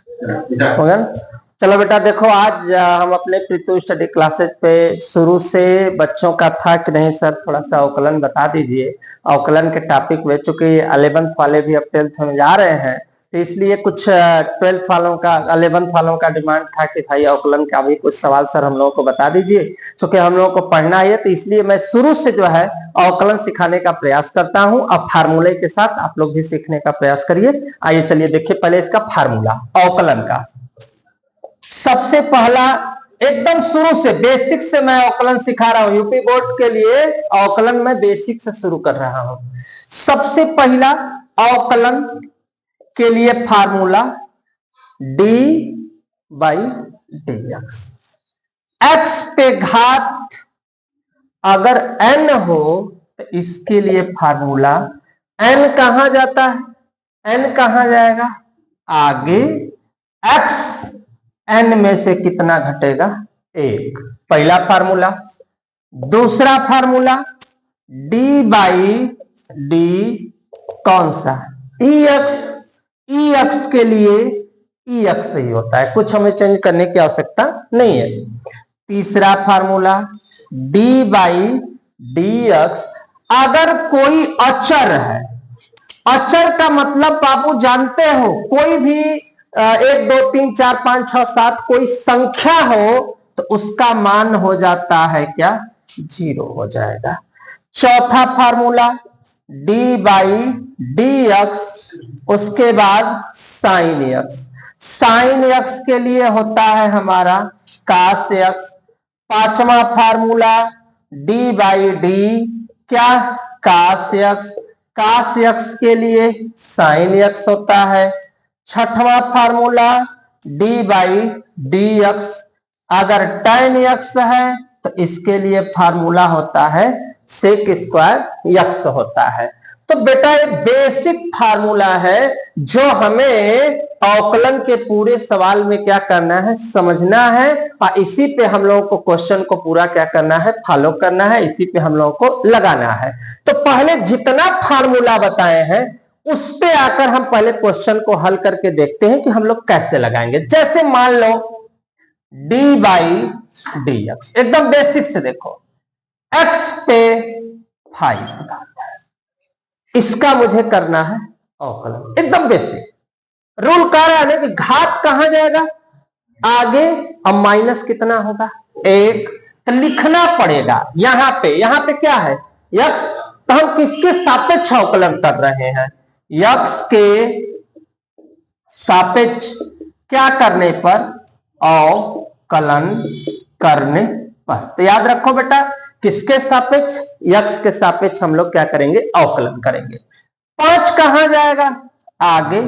हो गया। चलो बेटा देखो, आज हम अपने प्रीतु स्टडी क्लासेज पे शुरू से बच्चों का था कि नहीं सर थोड़ा सा अवकलन बता दीजिए। अवकलन के टॉपिक में चूंकि 11th वाले भी अब 12th में जा रहे हैं, तो इसलिए कुछ 12th वालों का 11th वालों का डिमांड था कि भाई अवकलन का भी कुछ सवाल सर हम लोगों को बता दीजिए। चूंकि हम लोगों को पढ़ना है तो इसलिए मैं शुरू से जो है अवकलन सिखाने का प्रयास करता हूं। अब फार्मूले के साथ आप लोग भी सीखने का प्रयास करिए। आइए चलिए देखिए पहले इसका फार्मूला अवकलन का। सबसे पहला एकदम शुरू से बेसिक से मैं अवकलन सिखा रहा हूं। यूपी बोर्ड के लिए अवकलन मैं बेसिक से शुरू कर रहा हूं। सबसे पहला अवकलन के लिए formula d by D x. X पे घात अगर n हो तो इसके लिए फार्मूला n कहां जाता है, n कहां जाएगा आगे, x n में से कितना घटेगा 1, पहला फार्मूला। दूसरा फार्मूला d बाई डी कौन सा ex के लिए ex ही होता है, कुछ हमें चेंज करने की आवश्यकता नहीं है। तीसरा formula d by D x. अगर कोई अचर है, अचर का मतलब बाबू जानते हो कोई भी 1 2 3 4 5 6 7 कोई संख्या हो तो उसका मान हो जाता है क्या 0 हो जाएगा। चौथा formula d by D x, उसके बाद साइन एक्स। साइन एक्स के लिए होता है हमारा कास एक्स। पांचवा फार्मूला d बाई डी क्या कास एक्स, कास एक्स के लिए साइन एक्स होता है। छठवां formula d by D x, अगर tan एक्स है तो इसके लिए फार्मूला होता है सेक स्क्वायर एक्स होता है। तो बेटा ये बेसिक फार्मूला है जो हमें अवकलन के पूरे सवाल में क्या करना है समझना है, और इसी पे हम लोगों को क्वेश्चन को पूरा क्या करना है फॉलो करना है, इसी पे हम लोगों को लगाना है। तो पहले जितना फार्मूला बताए हैं उस पे आकर हम पहले क्वेश्चन को हल करके देखते हैं कि हम लोग कैसे लगाएंगे। जैसे मान लो d बाई डी एक्स, एकदम बेसिक से देखो, x पे 5 घात है, इसका मुझे करना है अवकलन। एकदम बेसिक रूल कह रहा है ना कि घात कहां जाएगा आगे, अब माइनस कितना होगा 1, तो लिखना पड़ेगा यहां पे क्या है x, तो हम किसके सापेक्ष अवकलन कर रहे हैं, x के सापेक्ष क्या करने पर अवकलन करने पर। तो याद रखो बेटा किसके सापेक्ष, x के सापेक्ष हम लोग क्या करेंगे अवकलन करेंगे। 5 कहां जाएगा आगे,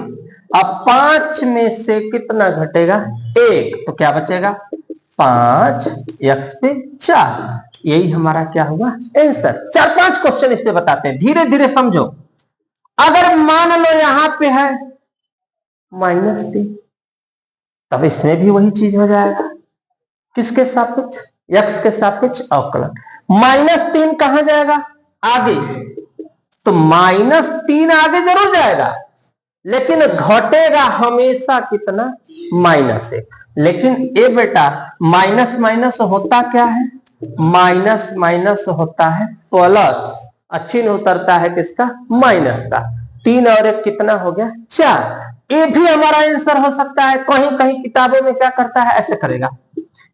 अब 5 में से कितना घटेगा 1, तो क्या बचेगा 5 x पे 4, यही हमारा क्या होगा आंसर। 4-5 क्वेश्चन इस पे बताते हैं, धीरे धीरे समझो। अगर मान लो यहां पे है -3, तब इसमें भी वही चीज हो जाएगा, किसके सापेक्ष x के सापेक्ष अवकलन। -3 कहां जाएगा आगे, तो -3 आगे जरूर जाएगा, लेकिन घटेगा हमेशा कितना -1। लेकिन ए बेटा माइनस माइनस होता क्या है, माइनस माइनस होता है प्लस, अच्छी नहीं उतरता है किसका माइनस का। 3 और 1 कितना हो गया 4। ये भी हमारा आंसर हो सकता है। कहीं कहीं किताबों में क्या करता है ऐसे करेगा,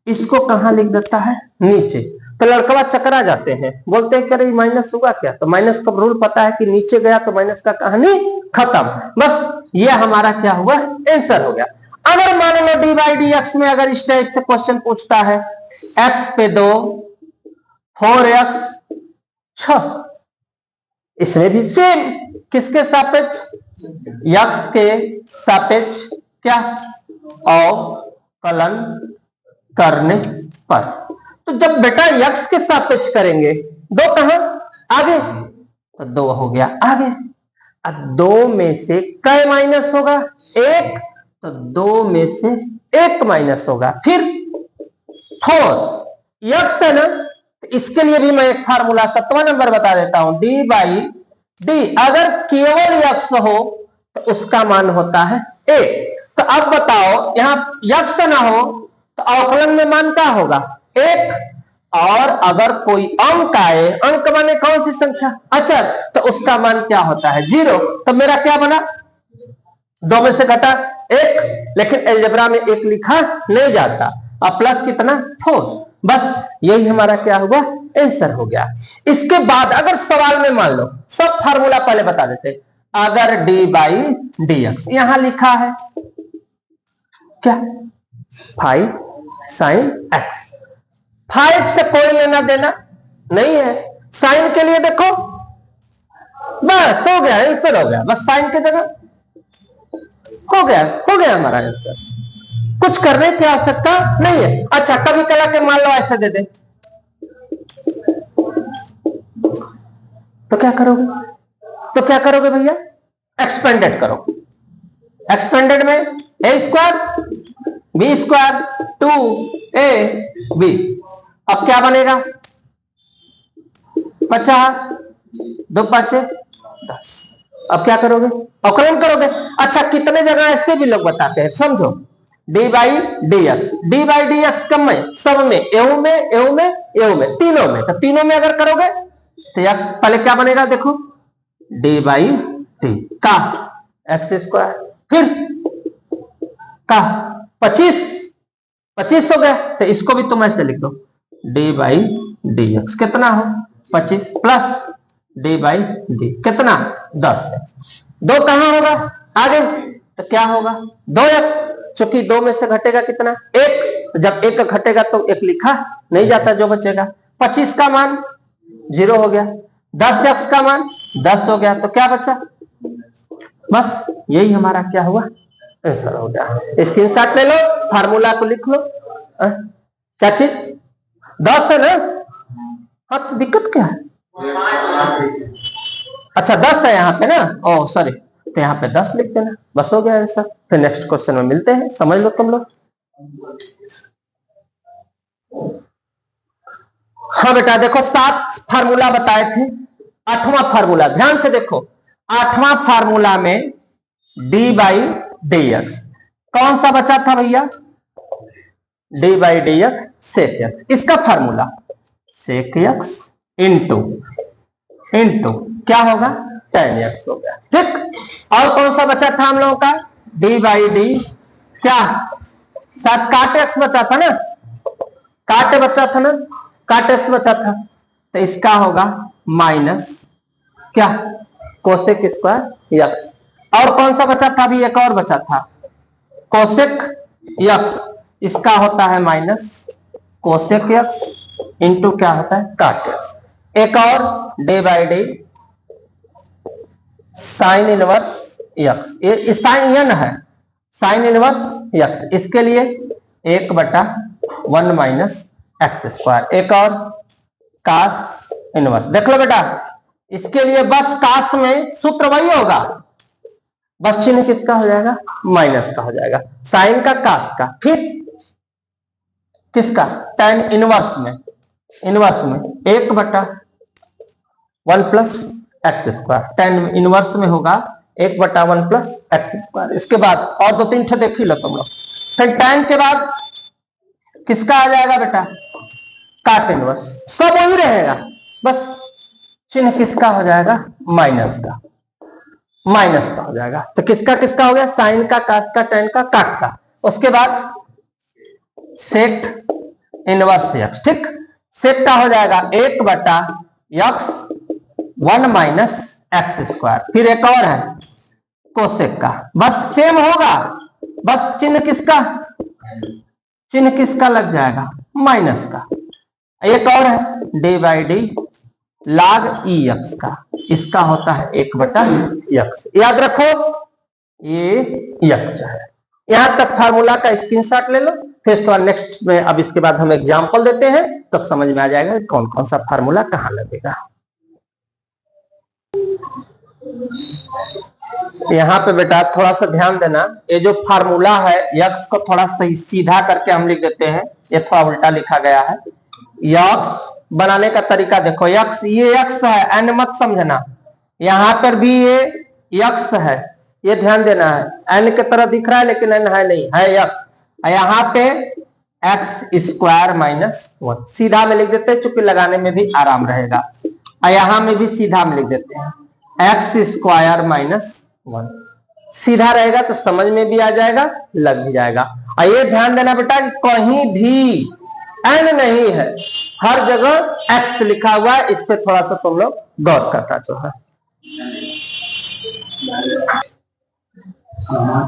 इसको कहां लिख देता है नीचे, तो लड़कवा चकरा जाते हैं, बोलते हैं कि माइनस हुआ क्या, तो माइनस का रूल पता है कि नीचे गया तो माइनस का कहानी खत्म। बस ये हमारा क्या हुआ आंसर हो गया। अगर मान लो डी बाई डी एक्स में अगर इस टाइप से क्वेश्चन पूछता है, एक्स पे 2 4x 6, इसमें भी सेम किसके सापेक्ष x के सापेक्ष क्या अवकलन करने पर। तो जब बेटा x के सापेक्ष करेंगे 2 कहां आगे, तो 2 हो गया आगे। अब 2 में से कै माइनस होगा 1, तो 2 में से 1 माइनस होगा, फिर 4 x है ना, तो इसके लिए भी मैं एक फार्मूला 7वां नंबर बता देता हूं, d बाई डी। अगर केवल x हो तो उसका मान होता है 1, तो अब बताओ यहां यक्स ना हो तो अवकलन में मान क्या होगा? एक। और अगर कोई अंक आए, अंक माने कौन सी संख्या? अचर, तो उसका मान क्या होता है? 0। तो मेरा क्या बना? 2 में से घटा 1, लेकिन अलजेब्रा में 1 लिखा नहीं जाता। अब प्लस कितना? 4। बस यही हमारा क्या हुआ? आंसर हो गया। इसके बाद अगर सवाल में मान लो, सब फार्मूला पहले बता देते, अगर डी बाई डी एक्स यहां लिखा है क्या? 5 साइन एक्स। 5 से कोई लेना देना नहीं है। साइन के लिए देखो, बस हो गया, आंसर हो गया। बस साइन की जगह हो गया हमारा आंसर। कुछ करने की आवश्यकता नहीं है। अच्छा, कभी कला के मान लो ऐसे दे दे, तो क्या करोगे? भैया? एक्सपेंडेड करो। एक्सपेंडेड में ए स्क्वायर बी स्क्वायर 2ab। अब क्या बनेगा? 50 2 5 10। अब क्या करोगे? अवकलन करोगे। अच्छा, कितने जगह ऐसे भी लोग बताते हैं, समझो, डी बाई डी एक्स कब में? सब में, एऊ में, एऊ में, एऊ में, तीनों में। तो तीनों में अगर करोगे तो एक्स पहले क्या बनेगा? देखो, डी बाई डी का एक्स स्क्वायर, फिर का 25 हो गया। तो इसको भी तुम ऐसे लिख दो, डी बाई डी एक्स कितना हो? 25 प्लस डी बाई डी कितना? 10। 2 कहां होगा? आगे। तो क्या होगा? 2x, चूंकि 2 में से घटेगा कितना? 1। जब 1 घटेगा तो 1 लिखा नहीं जाता, जो बचेगा। 25 का मान 0 हो गया, 10x का मान 10 हो गया, तो क्या बचा? बस यही हमारा क्या हुआ? आंसर हो गया। स्क्रीनशॉट ले लो, फार्मूला को लिख लो। क्या चीज? 10 है ना? हाँ, तो दिक्कत क्या है? अच्छा, 10 है यहाँ पे ना? ओह सॉरी, तो यहाँ पे 10 लिख देना, बस हो गया आंसर। फिर नेक्स्ट क्वेश्चन में मिलते हैं, समझ लो तुम लोग। हाँ बेटा, देखो 7 फार्मूला बताए थे, 8वां फार्मूला ध्यान से देखो। 8वां फार्मूला में डी बाई डी एक्स कौन सा बचा था भैया? D by D X sec X. इसका फार्मूला सेक एक्स इंटू क्या होगा? tan एक्स हो गया, ठीक। और कौन सा बचा था हम लोगों का? डी बाई डी क्या? साथ काट एक्स बचा था ना? काट एक्स बचा था, तो इसका होगा माइनस क्या? Cosec square x. और कौन सा बचा था? अभी एक और बचा था, कोसेक एक्स। इसका होता है माइनस कोसेक एक्स इंटू क्या होता है? काट एक्स। एक और D by D sine inverse x, ये साइन एन है, साइन इनवर्स एक्स। इसके लिए 1/1 माइनस एक्स स्क्वायर। एक और कास इनवर्स, देख लो बेटा, इसके लिए बस कास में सूत्र वही होगा, बस चिन्ह किसका हो जाएगा? माइनस का हो जाएगा, साइन का, कास का। फिर किसका? tan इनवर्स में 1/1 plus x square. tan inverse में होगा 1/1 प्लस एक्स स्क्वायर। इसके बाद और 2-3 ठे देख ही लो तुम लोग। फिर tan के बाद किसका आ जाएगा बेटा? काट इनवर्स। सब वही रहेगा, बस चिन्ह किसका हो जाएगा? माइनस का हो जाएगा। तो किसका हो गया? साइन का, कास का, tan का, काट का। उसके बाद सेक इनवर्स एक्स, ठीक। सेक का हो जाएगा 1/x 1 माइनस एक्स स्क्वायर। फिर एक और है कोसेक का, बस सेम होगा, बस चिन्ह किसका लग जाएगा? माइनस का। एक और है D by D log E x का, इसका होता है 1/x। याद रखो ये एक्स है। यहां तक फार्मूला का स्क्रीनशॉट ले लो, फिर इसके बाद नेक्स्ट में, अब इसके बाद हम एग्जांपल देते हैं, तब तो समझ में आ जाएगा कौन कौन सा फार्मूला कहां लगेगा। यहाँ पे बेटा थोड़ा सा ध्यान देना, ये जो फार्मूला है यक्स को थोड़ा सही सीधा करके हम लिख देते हैं, ये थोड़ा उल्टा लिखा गया है। यक्स बनाने का तरीका देखो, यक्स, ये यक्स है, एन मत समझना, यहां पर भी ये यक्स है, ये ध्यान देना है, एन की तरह दिख रहा है लेकिन एन है नहीं, है एक्स। यहाँ पे एक्स स्क्वायर माइनस 1 सीधा में लिख देते हैं, चूंकि लगाने में भी आराम रहेगा। यहां में भी सीधा में लिख देते हैं, एक्स स्क्वायर माइनस 1 सीधा रहेगा तो समझ में भी आ जाएगा, लग भी जाएगा। और ये ध्यान देना बेटा कि कहीं भी एन नहीं है, हर जगह एक्स लिखा हुआ है, इस पे थोड़ा सा तुम लोग गौर करना जो है।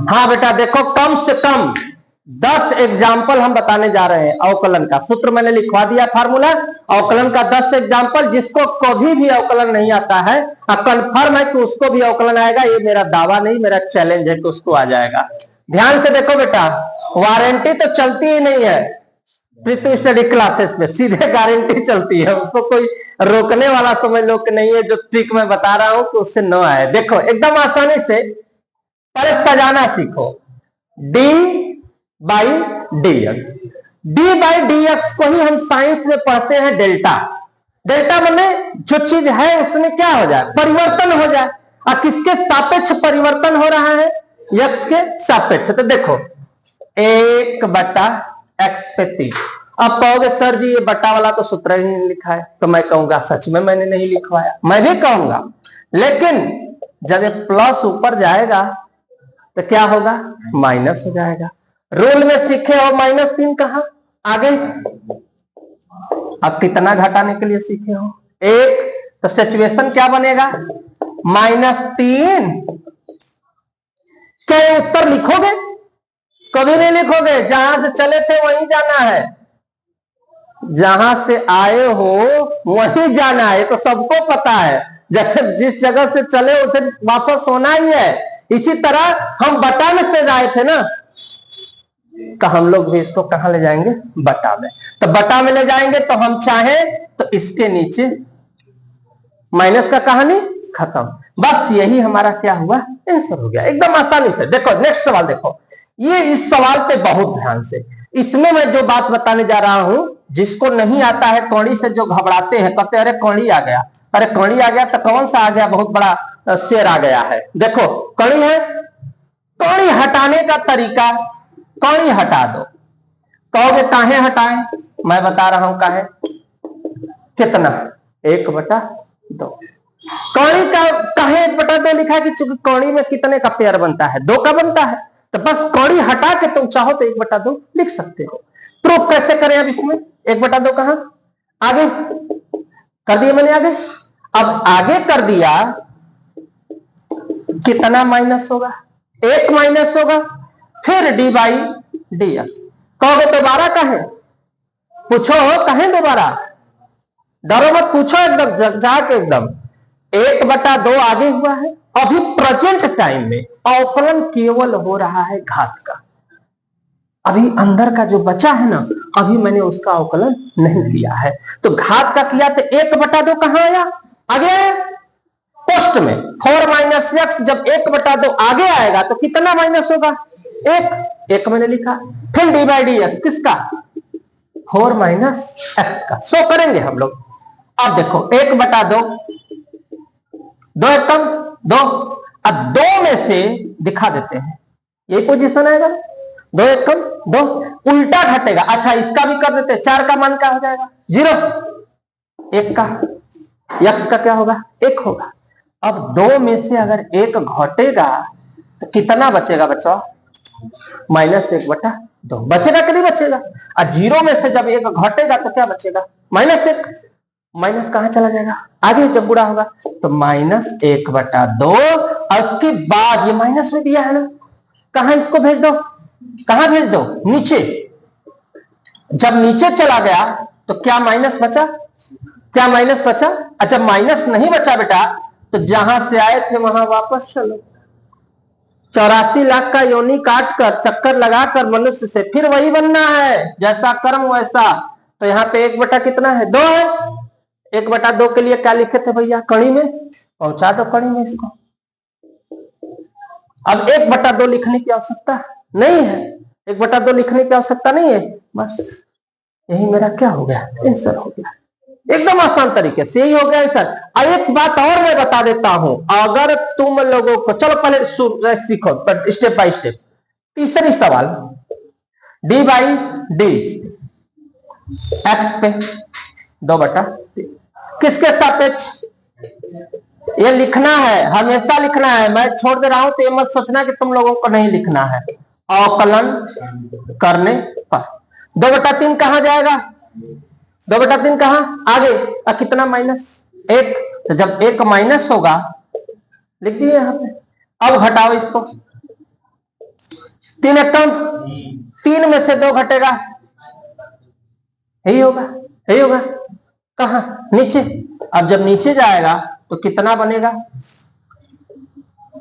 हाँ बेटा देखो, कम से कम 10 एग्जाम्पल हम बताने जा रहे हैं अवकलन का। सूत्र मैंने लिखवा दिया, फार्मूला अवकलन का 10 एग्जाम्पल। जिसको कभी भी अवकलन नहीं आता है, कंफर्म है कि उसको भी अवकलन आएगा, ये मेरा दावा नहीं, मेरा चैलेंज है कि उसको आ जाएगा। ध्यान से देखो बेटा, वारंटी तो चलती ही नहीं है पृथ्वी स्टडी क्लासेस में, सीधे गारंटी चलती है, उसको कोई रोकने वाला समझ लो कि नहीं है। जो ट्रिक मैं बता रहा हूं कि उससे न आए। देखो एकदम आसानी से पर सजाना सीखो, d by D x. D by D x को ही हम साइंस में पढ़ते हैं डेल्टा। डेल्टा माने जो चीज है उसमें क्या हो जाए, परिवर्तन हो जाए। और किसके सापेक्ष परिवर्तन हो रहा है, एक्स के सापेक्ष। तो देखो 1/x पे 3। अब कहोगे सर जी ये बट्टा वाला तो सूत्र ही नहीं लिखा है, तो मैं कहूंगा सच में मैंने नहीं लिखवाया, मैं भी कहूंगा। लेकिन जब एक प्लस ऊपर जाएगा तो क्या होगा, माइनस हो जाएगा। रूल में सीखे हो -3 कहां आगे, अब कितना घटाने के लिए सीखे हो 1, तो सिचुएशन क्या बनेगा, -3। क्या ये उत्तर लिखोगे, कभी नहीं लिखोगे। जहां से चले थे वहीं जाना है, जहां से आए हो वहीं जाना है, तो सबको पता है। जैसे जिस जगह से चले उसे वापस होना ही है। इसी तरह हम बटा में से आए थे ना, तो हम लोग भी इसको कहां ले जाएंगे, बटा में। तो बटा में ले जाएंगे तो हम चाहें तो इसके नीचे माइनस का कहानी खत्म। बस यही हमारा क्या हुआ, आंसर हो गया एकदम आसानी से। देखो नेक्स्ट सवाल देखो, ये इस सवाल पे बहुत ध्यान से, इसमें मैं जो बात बताने जा रहा हूं, जिसको नहीं आता है कौड़ी से जो घबराते हैं, कहते अरे कौड़ी आ गया, अरे कौड़ी आ गया तो कौन सा आ गया, बहुत बड़ा शेर आ गया है। देखो कौड़ी है, कौड़ी हटाने का तरीका, कौड़ी हटा दो। कहोगे काहे हटाएं, मैं बता रहा हूं काहे। कितना, 1/2। कौड़ी का काहे 1/2 लिखा है कि चूंकि कौड़ी में कितने का पेयर बनता है, 2 का बनता है। तो बस कौड़ी हटा के तुम चाहो तो 1/2 लिख सकते हो। प्रूफ कैसे करें, अब इसमें 1/2 कहां आगे कर दिया मैंने, आगे। अब आगे कर दिया, कितना माइनस होगा, 1 माइनस होगा, फिर d बाई डी एक्स। कहोगे दोबारा कहें, पूछो कहें दोबारा, डरो मत, पूछो एकदम जाके एकदम। 1/2 आगे हुआ है, अभी प्रेजेंट टाइम में अवकलन केवल हो रहा है घात का। अभी अंदर का जो बचा है ना, अभी मैंने उसका अवकलन नहीं किया है। तो घात का किया तो 1/2 कहां आया, आगे आया पोस्ट में। 4 माइनस एक्स जब 1/2 आगे आएगा तो कितना माइनस होगा, 1 मैंने लिखा। फिर डी बाई डी एक्स किसका, 4 माइनस एक्स का। सो करेंगे हम लोग। अब देखो 1/2, 2 एकम 2। अब 2 में से दिखा देते हैं, यही पोजीशन आएगा, 2 एकम 2, उल्टा घटेगा। अच्छा इसका भी कर देते हैं, 4 का मान क्या हो जाएगा, 0। 1 का एक्स का क्या होगा, 1 होगा। अब 2 में से अगर 1 घटेगा तो कितना बचेगा बच्चों, -1/2 बचेगा कि नहीं बचेगा। और 0 में से जब 1 घटेगा तो क्या बचेगा, -1। माइनस कहां चला जाएगा, आगे जब बुरा होगा तो -1/2। और उसके बाद ये माइनस में दिया है ना, कहां इसको भेज दो, कहां भेज दो, नीचे। जब नीचे चला गया तो क्या माइनस बचा, क्या माइनस बचा। अच्छा माइनस नहीं बचा बेटा, तो जहां से आए थे वहां वापस चलो। 84 लाख का योनि काट कर, चक्कर लगाकर मनुष्य से फिर वही बनना है, जैसा कर्म वैसा। तो यहाँ पे 1 कितना है, 2 है। 1/2 के लिए क्या लिखे थे भैया, कड़ी में पहुंचा दो, कड़ी में इसको। अब 1/2 लिखने की आवश्यकता नहीं है, 1/2 लिखने की आवश्यकता नहीं है। बस यही मेरा क्या हो गया, आंसर हो गया। एकदम आसान तरीके से यही हो गया आंसर। एक बात और मैं बता देता हूं, अगर तुम लोगों को, चलो पहले सीखो पर स्टेप बाय स्टेप। तीसरी सवाल, डी बाई डी एक्स पे 2/3 किसके सापेक्ष, ये लिखना है, हमेशा लिखना है। मैं छोड़ दे रहा हूं तो ये मत सोचना कि तुम लोगों को नहीं लिखना है। अवकलन करने पर 2/3 कहां जाएगा, 2/3 कहां आगे, कितना -1, तो जब 1 माइनस होगा लिख दिए यहां पे। अब घटाओ इसको, 3 एक कम, 3 में से 2 घटेगा, यही होगा, यही होगा। कहां, नीचे। अब जब नीचे जाएगा तो कितना बनेगा,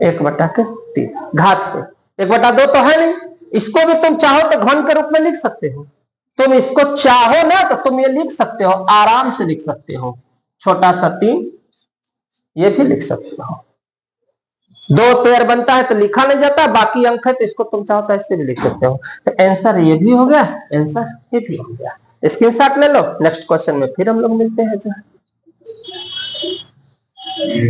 1/3 घात पे 1/2 तो है नहीं। इसको भी तुम चाहो तो घन के रूप में लिख सकते हो, तुम इसको चाहो ना तो तुम ये लिख सकते हो, आराम से लिख सकते हो, छोटा सा 3 ये भी लिख सकते हो। 2 पेयर बनता है तो लिखा नहीं जाता, बाकी अंक है तो इसको तुम चाहो तो ऐसे भी लिख सकते हो। तो आंसर ये भी हो गया, आंसर ये भी हो गया। स्क्रीनशॉट ले लो, नेक्स्ट क्वेश्चन में फिर हम लोग मिलते हैं।